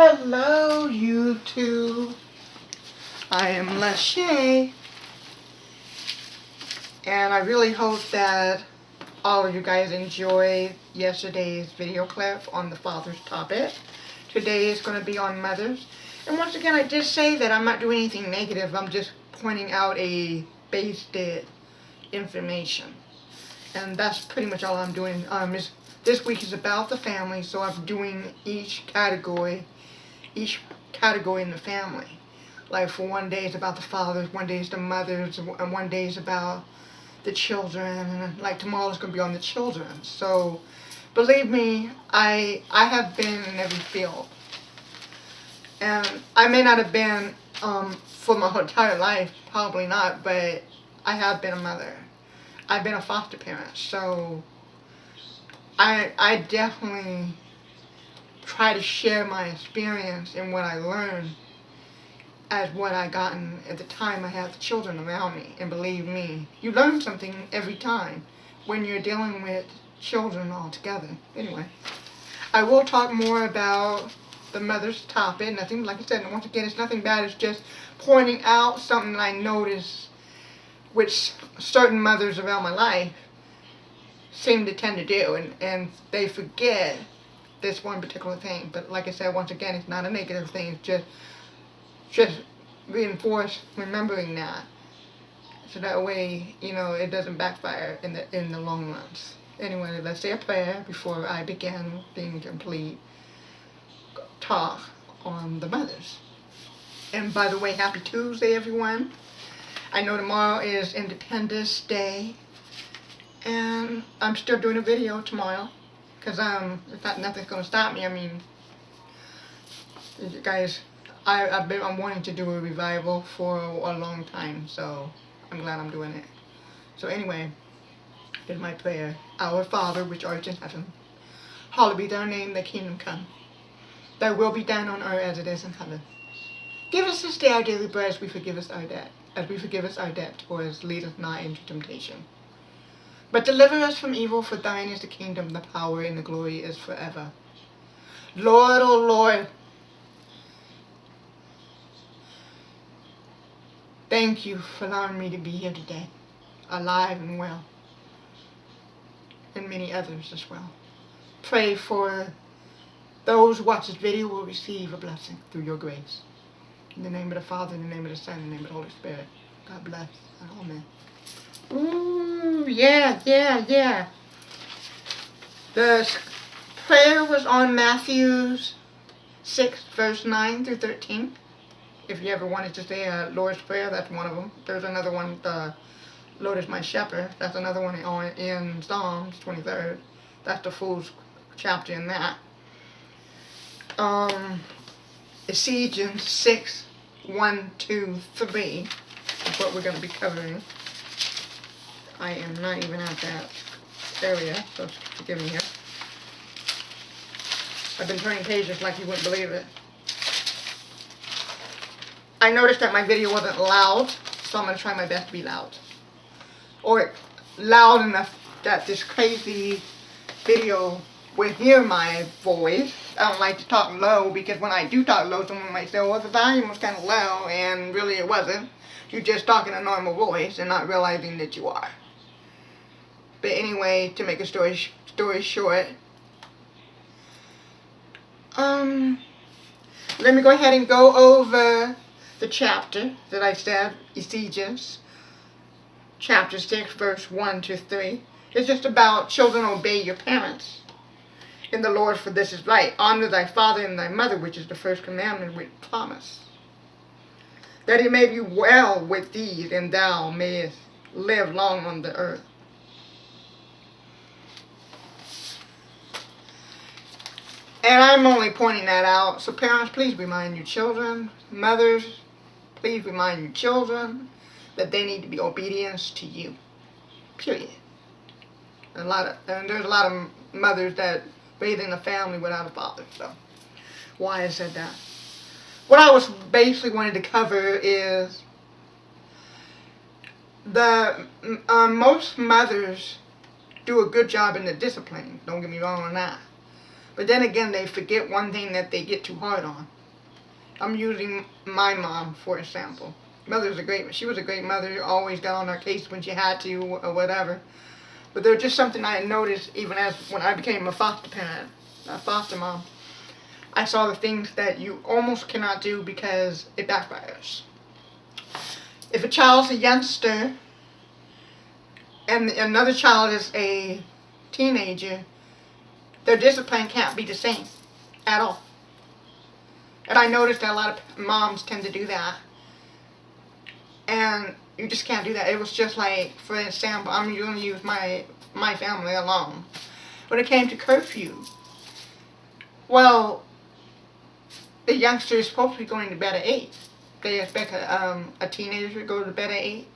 Hello, YouTube. I am Lachey, and I really hope that all of you guys enjoyed yesterday's video clip on the father's topic. Today is going to be on mothers. And once again, I did say that I'm not doing anything negative. I'm just pointing out a basic information. And that's pretty much all I'm doing. This week is about the family, so I'm doing each category in the family. Like for one day it's about the fathers, one day it's the mothers, and one day it's about the children, and like tomorrow it's going to be on the children. So believe me, I have been in every field, and I may not have been for my whole entire life, probably not, but I have been a mother. I've been a foster parent, so I definitely try to share my experience and what I learned as what I gotten at the time I had the children around me. And believe me, you learn something every time when you're dealing with children altogether. Anyway, I will talk more about the mother's topic. Nothing, like I said, once again, it's nothing bad. It's just pointing out something I noticed which certain mothers around my life seem to tend to do, and they forget this one particular thing. But like I said, once again, it's not a negative thing. It's just reinforce remembering that, so that way, you know, it doesn't backfire in the long runs. Anyway, let's say a prayer before I begin the complete talk on the mothers. And by the way, happy Tuesday, everyone. I know tomorrow is Independence Day, and I'm still doing a video tomorrow, because nothing's going to stop me. I mean, you guys, I'm wanting to do a revival for a long time, so I'm glad I'm doing it. So anyway, here's my prayer. Our Father, which art in heaven, hallowed be thy name, thy kingdom come. Thy will be done on earth as it is in heaven. Give us this day our daily bread, as we forgive us our debt, or as lead us not into temptation. But deliver us from evil, for thine is the kingdom, the power, and the glory is forever. Lord, oh Lord, thank you for allowing me to be here today, alive and well, and many others as well. Pray for those who watch this video will receive a blessing through your grace. In the name of the Father, in the name of the Son, in the name of the Holy Spirit. God bless. Amen. Ooh, yeah. The prayer was on Matthew 6, verse 9 through 13. If you ever wanted to say a Lord's Prayer, that's one of them. There's another one, the Lord is my shepherd. That's another one in Psalms 23rd. That's the full chapter in that. Ephesians 6, 1, 2, 3 is what we're going to be covering. I am not even at that area, so forgive me here. I've been turning pages like you wouldn't believe it. I noticed that my video wasn't loud, so I'm going to try my best to be loud. Or loud enough that this crazy video will hear my voice. I don't like to talk low, because when I do talk low, someone might say, well, the volume was kind of low, and really it wasn't. You're just talking a normal voice and not realizing that you are. But anyway, to make a story short, let me go ahead and go over the chapter that I said, Ephesians, chapter 6, verse 1 to 3. It's just about children, obey your parents in the Lord, for this is right. Honor thy father and thy mother, which is the first commandment with promise, that it may be well with thee, and thou mayest live long on the earth. And I'm only pointing that out. So parents, please remind your children. Mothers, please remind your children that they need to be obedient to you. Period. And there's a lot of mothers that raise in a family without a father. So why I said that. What I was basically wanting to cover is the most mothers do a good job in the discipline. Don't get me wrong on that. But then again, they forget one thing that they get too hard on. I'm using my mom for example. She was a great mother, always got on her case when she had to or whatever. But there was just something I noticed even as when I became a foster parent, a foster mom. I saw the things that you almost cannot do because it backfires. If a child's a youngster and another child is a teenager, their discipline can't be the same at all. And I noticed that a lot of moms tend to do that. And you just can't do that. It was just like, for example, I'm going to use my family alone. When it came to curfew, well, the youngster is supposed to be going to bed at 8. They expect a teenager to go to bed at 8.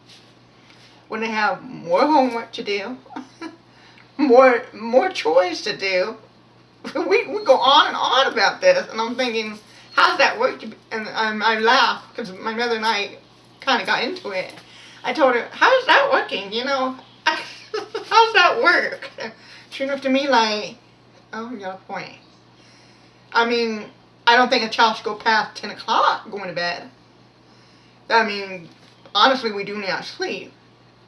When they have more homework to do, more chores to do. We go on and on about this, and I'm thinking, how's that work? And I laugh because my mother and I kind of got into it. I told her, how's that working? You know, how's that work? She looked at me like, oh, you got a point. I mean, I don't think a child should go past 10 o'clock going to bed. I mean, honestly, we do not sleep.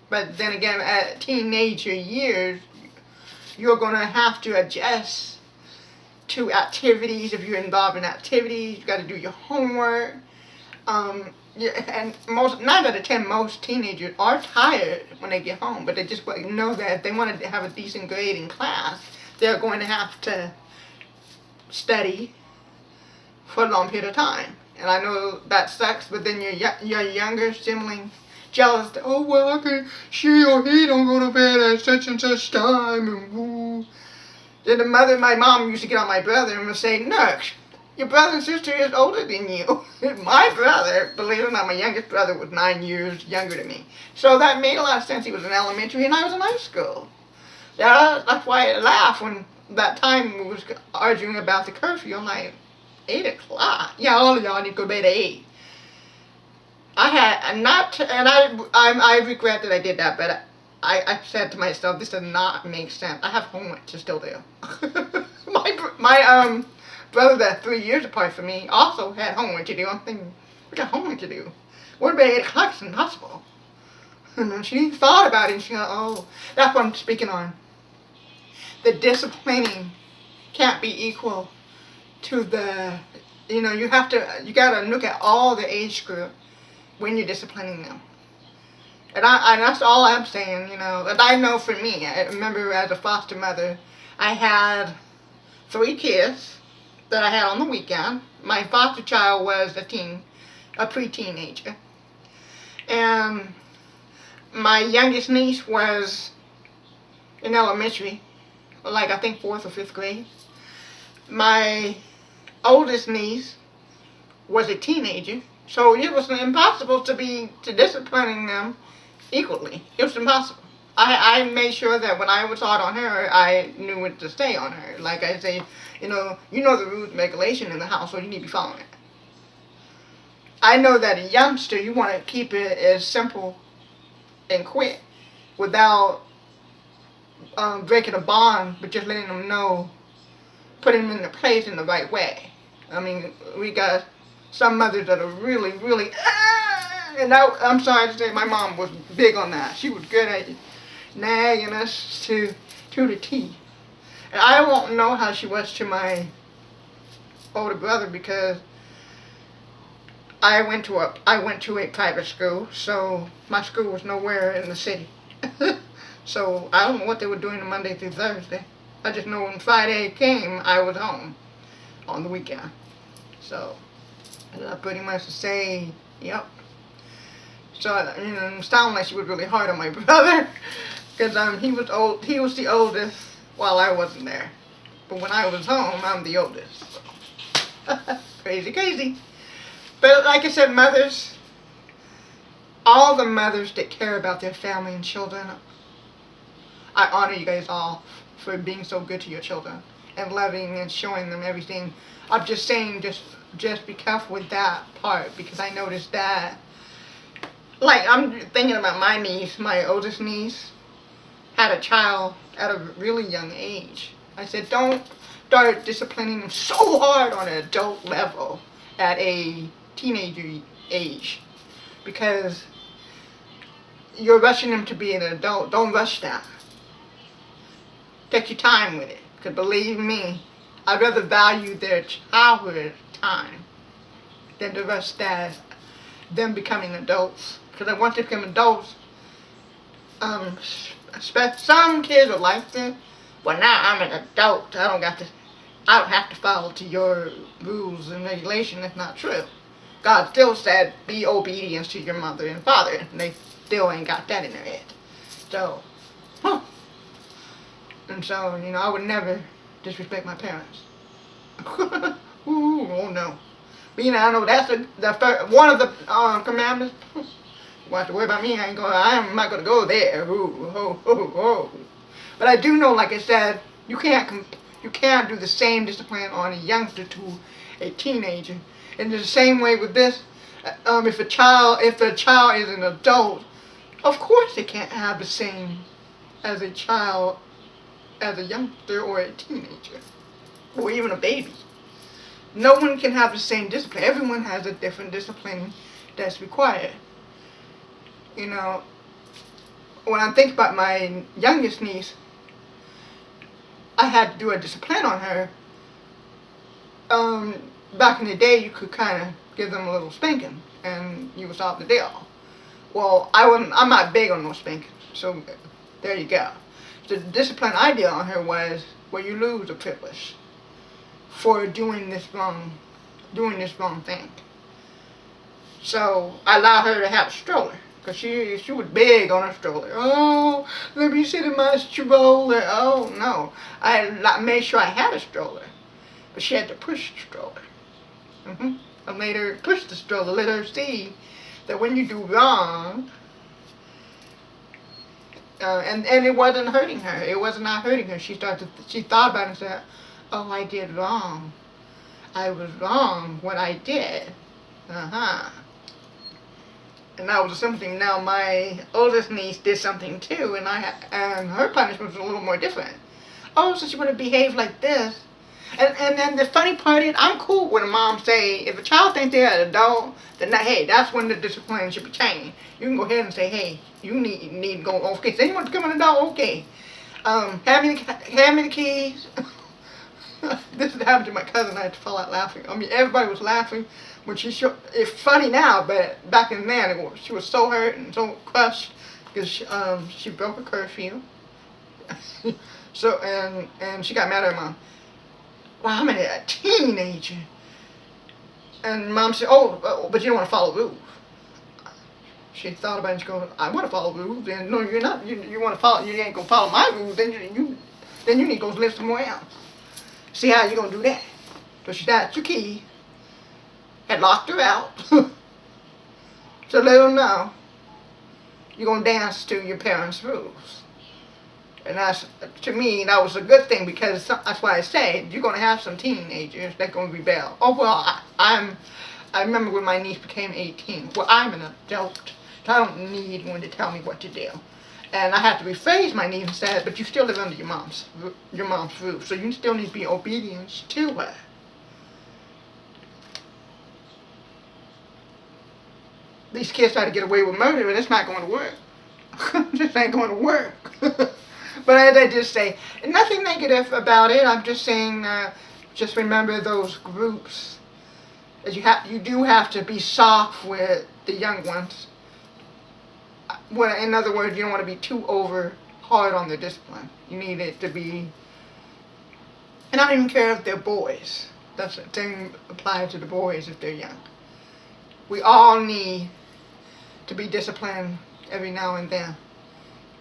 But then again, at teenager years, you're going to have to adjust to activities. If you're involved in activities, you got to do your homework. Yeah, and 9 out of 10, most teenagers are tired when they get home, but they just know that if they want to have a decent grade in class, they're going to have to study for a long period of time. And I know that sucks, but then your younger sibling jealous that, oh, well, okay, she or he don't go to bed at such and such time, and woo. Then my mom used to get on my brother and would say, "Look, your brother and sister is older than you." My brother, believe it or not, my youngest brother was 9 years younger than me. So that made a lot of sense. He was in elementary and I was in high school. That's why I laughed when that time we was arguing about the curfew. I'm like, 8 o'clock? Yeah, all of y'all need to go to bed at 8. I regret that I did that, but I said to myself, this does not make sense. I have homework to still do. my brother that's 3 years apart from me also had homework to do. I'm thinking, we got homework to do. What about 8 o'clock? It's impossible. And then she thought about it and she thought, oh, that's what I'm speaking on. The disciplining can't be equal to the, you gotta look at all the age group when you're disciplining them. And that's all I'm saying, And I know for me, I remember as a foster mother, I had 3 kids that I had on the weekend. My foster child was a pre-teenager. And my youngest niece was in elementary, like I think 4th or 5th grade. My oldest niece was a teenager, so it was impossible to disciplining them equally. It was impossible. I made sure that when I was hard on her, I knew when to stay on her. Like I say, you know the rules and regulation in the house, so you need to be following it. I know that a youngster, you want to keep it as simple and quick without breaking a bond, but just letting them know, putting them in the place in the right way. I mean, we got some mothers that are really, really, and I'm sorry to say, my mom was big on that. She was good at nagging us to the T. And I won't know how she was to my older brother because I went to a private school, so my school was nowhere in the city. So I don't know what they were doing on Monday through Thursday. I just know when Friday came, I was home on the weekend. So I pretty much say, yep. So it sounded like she was really hard on my brother, because he was old. He was the oldest while I wasn't there. But when I was home, I'm the oldest. So. Crazy. But like I said, mothers, all the mothers that care about their family and children, I honor you guys all for being so good to your children and loving and showing them everything. I'm just saying, just be careful with that part, because I noticed that, like, I'm thinking about my niece, my oldest niece, had a child at a really young age. I said, don't start disciplining them so hard on an adult level at a teenager age, because you're rushing them to be an adult. Don't rush that. Take your time with it, because believe me, I'd rather value their childhood time than to rush that them becoming adults. Because once they become adults, some kids are like this. Well, now I'm an adult. I don't have to follow to your rules and regulations. That's not true. God still said, be obedient to your mother and father. And they still ain't got that in their head. So, and so, I would never disrespect my parents. Ooh, oh no. But I know that's one of the commandments. You won't have to worry about me. I'm not going to go there. But I do know, like I said, you can't do the same discipline on a youngster to a teenager. And the same way with this, if the child is an adult, of course they can't have the same as a child, as a youngster or a teenager, or even a baby. No one can have the same discipline. Everyone has a different discipline that's required. When I think about my youngest niece, I had to do a discipline on her. Back in the day, you could kind of give them a little spanking, and you was out the deal. Well, I'm not big on no spanking, so there you go. The discipline I did on her was, well, you lose a privilege for doing this wrong thing. So I allowed her to have a stroller, because she was big on a stroller. Oh, let me sit in my stroller. Oh no, I made sure I had a stroller, but she had to push the stroller. I made her push the stroller, let her see that when you do wrong, and it wasn't hurting her. It was not hurting her. She thought about it and said, oh, I did wrong. I was wrong what I did. And that was something. Now my oldest niece did something too, and her punishment was a little more different. Oh, so she would have behaved like this. And then the funny part is, I'm cool when a mom say, if a child thinks they're an adult, then hey, that's when the discipline should be changed. You can go ahead and say, hey, you need to go. Okay, so you want to become an adult? Okay. Hand me the keys. This happened to my cousin. I had to fall out laughing. I mean, everybody was laughing when she showed. It's funny now, but back in then, she was so hurt and so crushed because she broke a curfew. So and she got mad at her mom. Well, I'm a teenager. And mom said, oh, but you don't want to follow rules. She thought about it and she goes, I want to follow rules. And no, you're not. You want to follow. You ain't gonna follow my rules. Then you need to go live somewhere else. See how you gonna do that? So she got your key. Had locked her out. So let her know you're gonna dance to your parents' rules. And to me, that was a good thing, because that's why I say you're going to have some teenagers that are going to rebel. Oh, well, I remember when my niece became 18. Well, I'm an adult. So I don't need one to tell me what to do. And I had to rephrase my niece and say, but you still live under your mom's roof, so you still need to be obedient to her. These kids try to get away with murder, and it's not going to work. This ain't going to work. But as I just say, nothing negative about it. I'm just saying, just remember those groups. You do have to be soft with the young ones. Well, in other words, you don't want to be too hard on their discipline. You need it to be, and I don't even care if they're boys. That's the thing applies to the boys if they're young. We all need to be disciplined every now and then.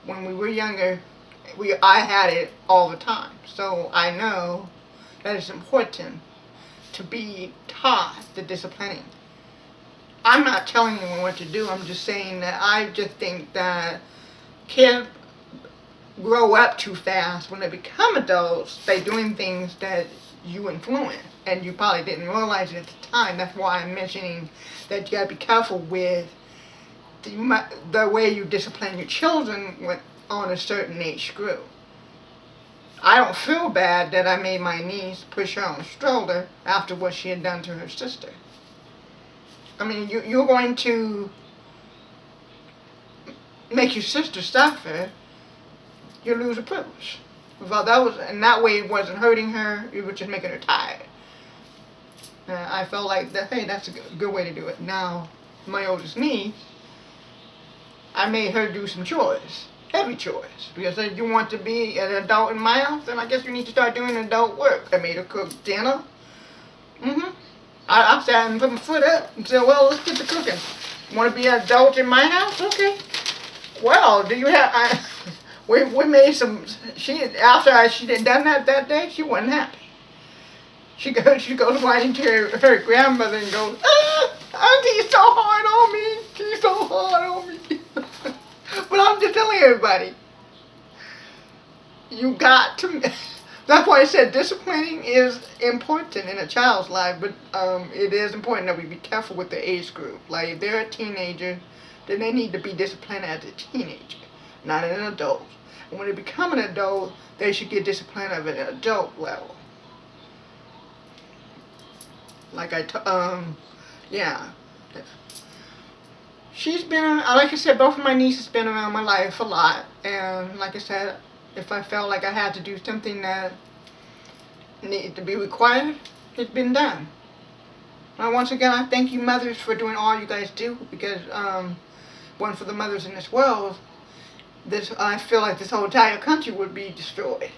When we were younger, I had it all the time. So I know that it's important to be taught the disciplining. I'm not telling anyone what to do. I'm just saying that I just think that kids grow up too fast. When they become adults, they're doing things that you influence, and you probably didn't realize it at the time. That's why I'm mentioning that you gotta be careful with the way you discipline your children on a certain age group. I don't feel bad that I made my niece push her on a stroller after what she had done to her sister. I mean, you're going to make your sister suffer, you lose a privilege. Well, that was, and that way it wasn't hurting her, it was just making her tired. I felt like that. Hey, that's a good way to do it. Now, my oldest niece, I made her do some chores, heavy chores, because if you want to be an adult in my house, then I guess you need to start doing adult work. I made her cook dinner. I sat and put my foot up and said, well, let's get to cooking. Want to be an adult in my house? Okay. Well, do you have? We made some. She had done that day. She wasn't happy. She goes right into her grandmother and goes, Auntie's so hard on me. She's so hard on me. But I'm just telling everybody, you got to. That's why I said disciplining is important in a child's life, but it is important that we be careful with the age group. Like if they're a teenager, then they need to be disciplined as a teenager, not an adult. And when they become an adult, they should get disciplined at an adult level. Like yeah. She's been, like I said, both of my nieces been around my life a lot, and like I said, if I felt like I had to do something that needed to be required, it's been done. Now, once again, I thank you mothers for doing all you guys do, because one for the mothers in this world, I feel like this whole entire country would be destroyed.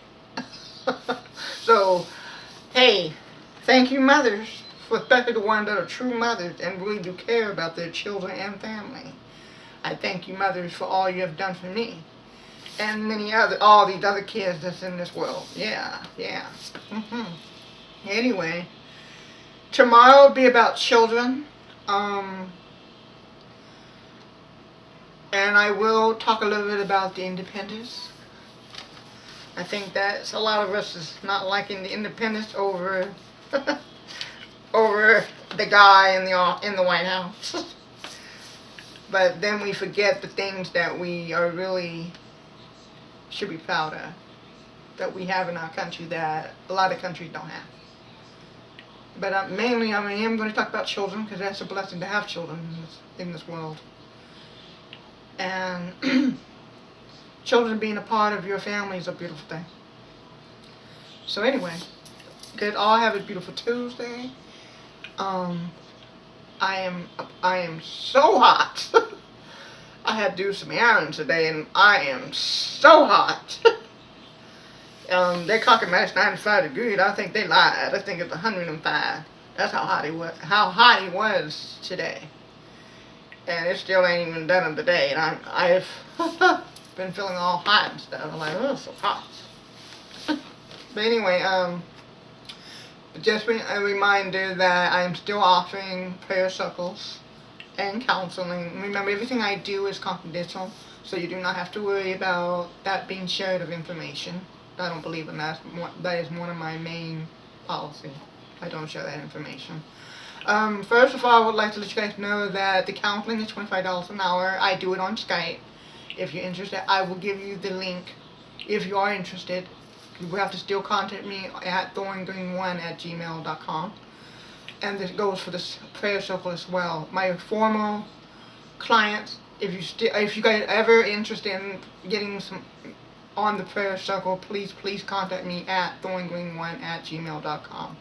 So, hey, thank you mothers, especially the ones that are true mothers and really do care about their children and family. I thank you mothers for all you have done for me. And all these other kids that's in this world. Yeah. Anyway, tomorrow will be about children. And I will talk a little bit about the independence. I think that a lot of us is not liking the independence over over the guy in the White House. But then we forget the things that we are really should be proud of, that we have in our country that a lot of countries don't have. But mainly, I am going to talk about children, because that's a blessing to have children in this world. And children being a part of your family is a beautiful thing. So anyway, you guys all have a beautiful Tuesday. I am so hot. I had to do some errands today, and I am so hot. They're clocking max 95 degrees. I think they lied. I think it's 105. That's how hot he was today. And it still ain't even done in the day. And I've been feeling all hot and stuff. I'm like, oh, it's so hot. But anyway, just a reminder that I am still offering prayer circles and counseling. Remember, everything I do is confidential, so you do not have to worry about that being shared of information. I don't believe in that. That is one of my main policies. I don't share that information. First of all, I would like to let you guys know that the counseling is $25 an hour. I do it on Skype. If you're interested, I will give you the link. If you are interested, you will have to still contact me at thorngreen1@gmail.com. And this goes for the prayer circle as well. My formal clients, if you guys are ever interested in getting some on the prayer circle, please contact me at thorngreen1@gmail.com.